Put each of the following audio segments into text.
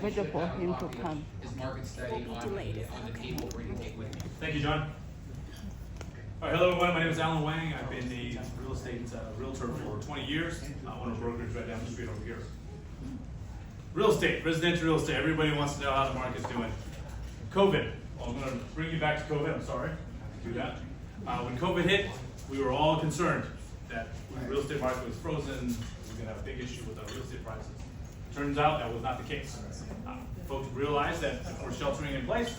inevitable for him to come. His market study on the table for you to take with you. Thank you, John. All right, hello everyone, my name is Alan Wang. I've been a real estate realtor for 20 years. I own a brokerage right down the street over here. Real estate, residential real estate, everybody wants to know how the market's doing. COVID, well, I'm gonna bring you back to COVID, I'm sorry, I have to do that. When COVID hit, we were all concerned that the real estate market was frozen, we were gonna have a big issue with our real estate prices. Turns out that was not the case. Folks realized that if we're sheltering in place,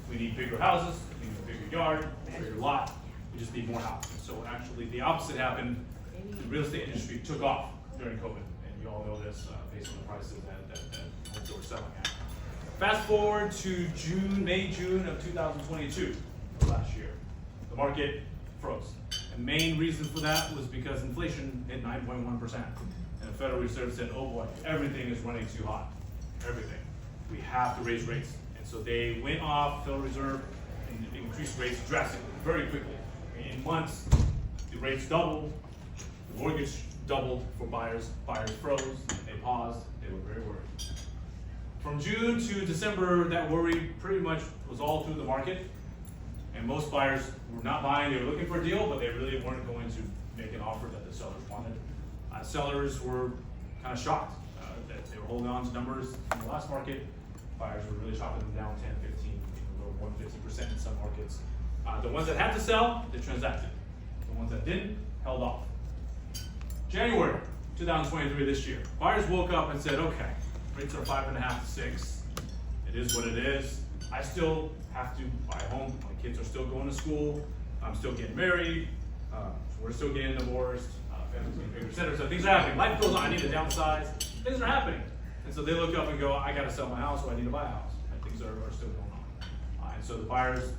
we need bigger houses, we need a bigger yard, a bigger lot, we just need more houses. So actually the opposite happened. The real estate industry took off during COVID, and you all know this based on the prices that homes were selling at. Fast forward to May, June of 2022, last year, the market froze. The main reason for that was because inflation hit 9.1%. And the Federal Reserve said, oh boy, everything is running too hot, everything. We have to raise rates. And so they went off, Federal Reserve, and increased rates drastically, very quickly. In months, the rates doubled, the mortgage doubled for buyers froze, they paused, they were very worried. From June to December, that worry pretty much was all through the market, and most buyers were not buying, they were looking for a deal, but they really weren't going to make an offer that the sellers wanted. Sellers were kind of shocked that they were holding on to numbers in the last market. Buyers were really shopping them down 10, 15, even more than 50% in some markets. The ones that had to sell, they transacted. The ones that didn't, held off. January 2023, this year, buyers woke up and said, okay, rates are 5.5 to 6. It is what it is. I still have to buy a home. My kids are still going to school. I'm still getting married. We're still getting divorced. Families getting bigger, etc. So things are happening. Life goes on. I need to downsize. Things are happening. And so they look up and go, I got to sell my house, or I need to buy a house. And things are still going on. And so the buyers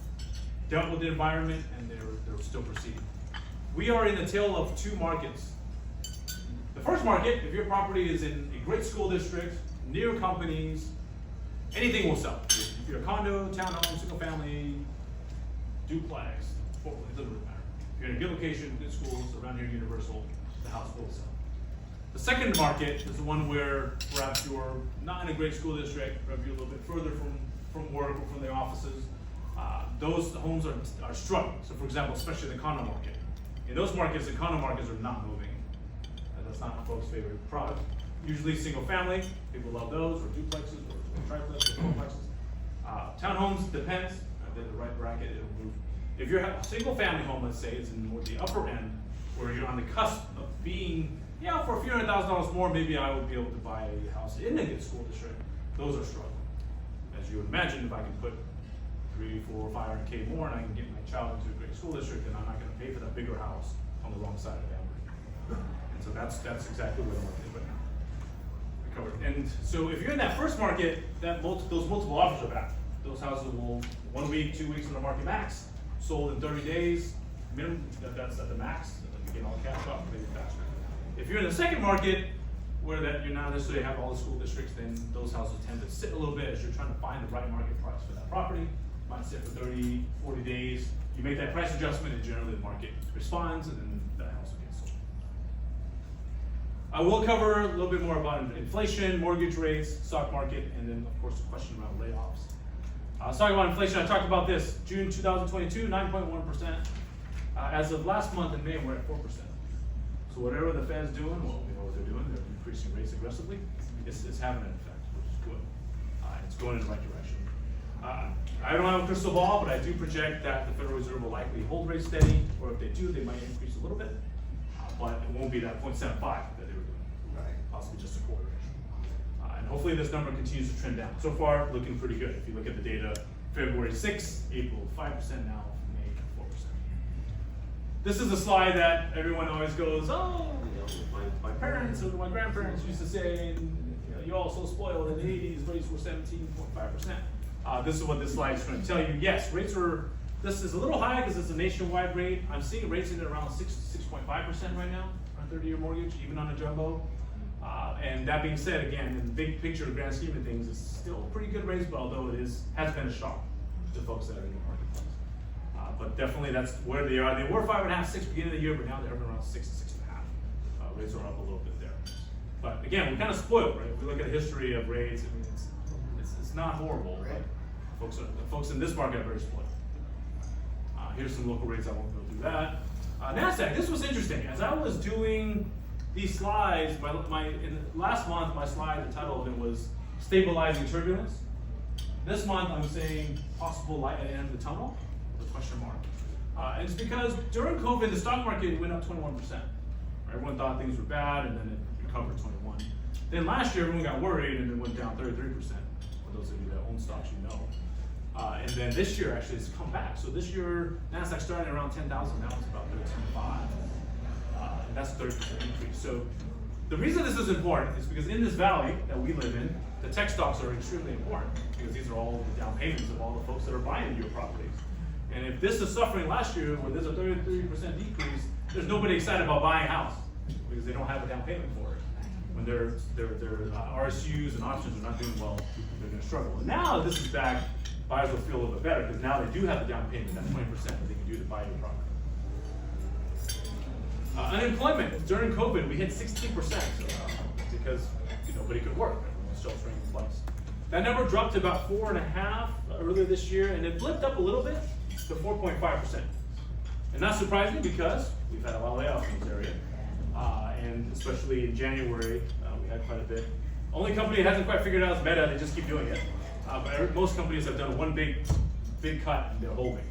dealt with the environment, and they're still proceeding. We are in the tail of two markets. The first market, if your property is in a great school district, near companies, anything will sell. If you're a condo, townhome, single family, duplex, it doesn't really matter. If you're in a good location, good schools, around here, Universal, the house will sell. The second market is the one where perhaps you're not in a great school district, perhaps you're a little bit further from work or from the offices. Those homes are struggling. So for example, especially the condo market. In those markets, the condo markets are not moving. That's not folks' favorite product. Usually single family, people love those, or duplexes, or triplexes, or fourplexes. Townhomes, depends. The right bracket, it'll move. If you're a single family home, let's say, it's in more the upper end, where you're on the cusp of being, for a few $100,000 more, maybe I would be able to buy a house in a good school district. Those are struggling. As you would imagine, if I can put 3, 4, 500K more and I can get my child into a great school district, then I'm not going to pay for that bigger house on the wrong side of the boundary. And so that's exactly where the market is right now. Covered. And so if you're in that first market, those multiple offers are back. Those houses will 1 week, 2 weeks on the market max, sold in 30 days, minimum. That's at the max. You get all cash off, maybe faster. If you're in the second market, where you're not necessarily have all the school districts, then those houses tend to sit a little bit as you're trying to find the right market price for that property. Might sit for 30, 40 days. You make that price adjustment, and generally the market responds, and then that house will get sold. I will cover a little bit more about inflation, mortgage rates, stock market, and then of course the question around layoffs. Let's talk about inflation. I talked about this. June 2022, 9.1%. As of last month in May, we're at 4%. So whatever the Fed's doing, well, we know what they're doing. They're increasing rates aggressively. It's having an effect, which is good. It's going in the right direction. I don't have a crystal ball, but I do project that the Federal Reserve will likely hold rates steady, or if they do, they might increase a little bit, but it won't be that 0.75 that they were doing, possibly just a quarter. And hopefully this number continues to trend down. So far, looking pretty good. If you look at the data, February 6th, April 5%, now May 4%. This is a slide that everyone always goes, oh, my parents or my grandparents used to say, you're all so spoiled. In the 80s, rates were 17.5%. This is what this slide is going to tell you. Yes, this is a little high because it's a nationwide rate. I'm seeing rates in at around 6.5% right now on a 30-year mortgage, even on a jumbo. And that being said, again, in the big picture, grand scheme of things, it's still pretty good rates, but although it has been a shock to folks that are in the marketplace. But definitely that's where they are. They were 5.5, 6 beginning of the year, but now they're around 6 to 6.5. Rates are up a little bit there. But again, we're kind of spoiled, right? If we look at the history of rates, I mean, not horrible, but the folks in this market are very spoiled. Here's some local rates. I won't go through that. NASDAQ. This was interesting. As I was doing these slides, last month my slide, the title of it was "Stabilizing Turbulence." This month I'm saying possible light at the end of the tunnel, with a question mark. And it's because during COVID, the stock market went up 21%. Everyone thought things were bad, and then it recovered 21%. Then last year, everyone got worried, and it went down 33%. For those of you that own stocks, you know. And then this year, actually, it's come back. So this year, NASDAQ started around 10,000. Now it's about 13,500. And that's a 30% increase. So the reason this is important is because in this valley that we live in, the tech stocks are extremely important because these are all the down payments of all the folks that are buying your properties. And if this is suffering last year, where there's a 33% decrease, there's nobody excited about buying a house because they don't have a down payment for it. When their RSUs and options are not doing well, they're going to struggle. And now this is back, buyers will feel a little bit better because now they do have the down payment, that 20% that they can do to buy your property. Unemployment during COVID, we hit 16% because nobody could work. Everyone was sheltering in place. That number dropped to about 4.5% earlier this year, and it blipped up a little bit to 4.5%. And not surprising because we've had a lot of layoffs in this area, and especially in January, we had quite a bit. Only company that hasn't quite figured it out is Meta. They just keep doing it. But most companies have done one big cut and they're holding.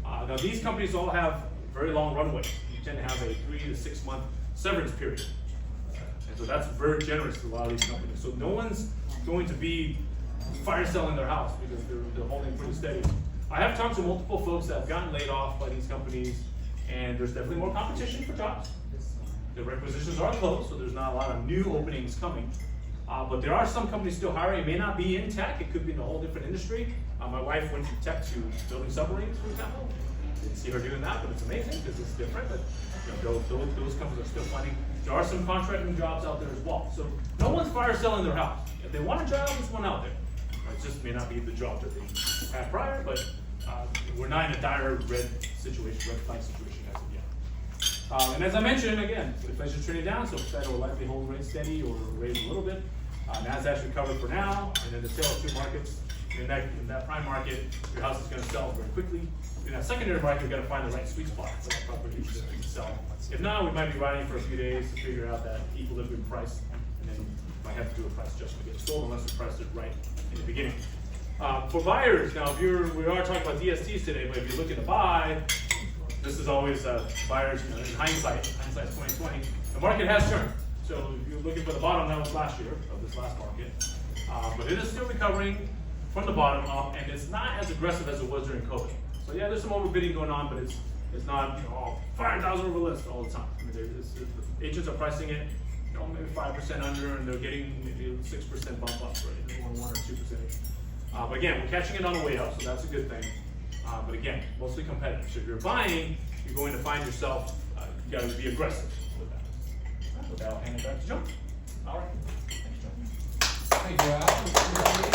Now these companies all have very long runways. You tend to have a 3 to 6 month severance period. And so that's very generous to a lot of these companies. So no one's going to be fire selling their house because they're holding pretty steady. I have talked to multiple folks that have gotten laid off by these companies, and there's definitely more competition for jobs. The requisitions are closed, so there's not a lot of new openings coming. But there are some companies still hiring. It may not be in tech, it could be in a whole different industry. My wife went from tech to building submarines, for example. Didn't see her doing that, but it's amazing because it's different. But those companies are still finding. There are some contracting jobs out there as well. So no one's fire selling their house. If they want a job, there's one out there. It just may not be the job that they had prior, but we're not in a dire red flag situation as of yet. And as I mentioned, again, inflation's trending down, so Fed will likely hold rates steady or raise a little bit. NASDAQ's recovered for now, and then the sale of two markets. In that prime market, your house is going to sell very quickly. In that secondary market, we've got to find the right sweet spot for that property to sell. If not, we might be riding for a few days to figure out that equilibrium price, and then we might have to do a price adjustment to get sold unless we priced it right in the beginning. For buyers, now we are talking about DSTs today, but if you're looking to buy, this is always buyers, in hindsight's 2020. The market has turned. So if you're looking for the bottom, that was last year, of this last market. But it is still recovering from the bottom up, and it's not as aggressive as it was during COVID. So yeah, there's some overbidding going on, but it's not 5,000 over list all the time. I mean, agents are pricing it, maybe 5% under, and they're getting maybe 6% bump up, right? 1 or 2%. But again, we're catching it on the way up, so that's a good thing. But again, mostly competitive. So if you're buying, you're going to find yourself, you got to be aggressive with that. With that, I'll hand it back to John. All right. Thank you, Al.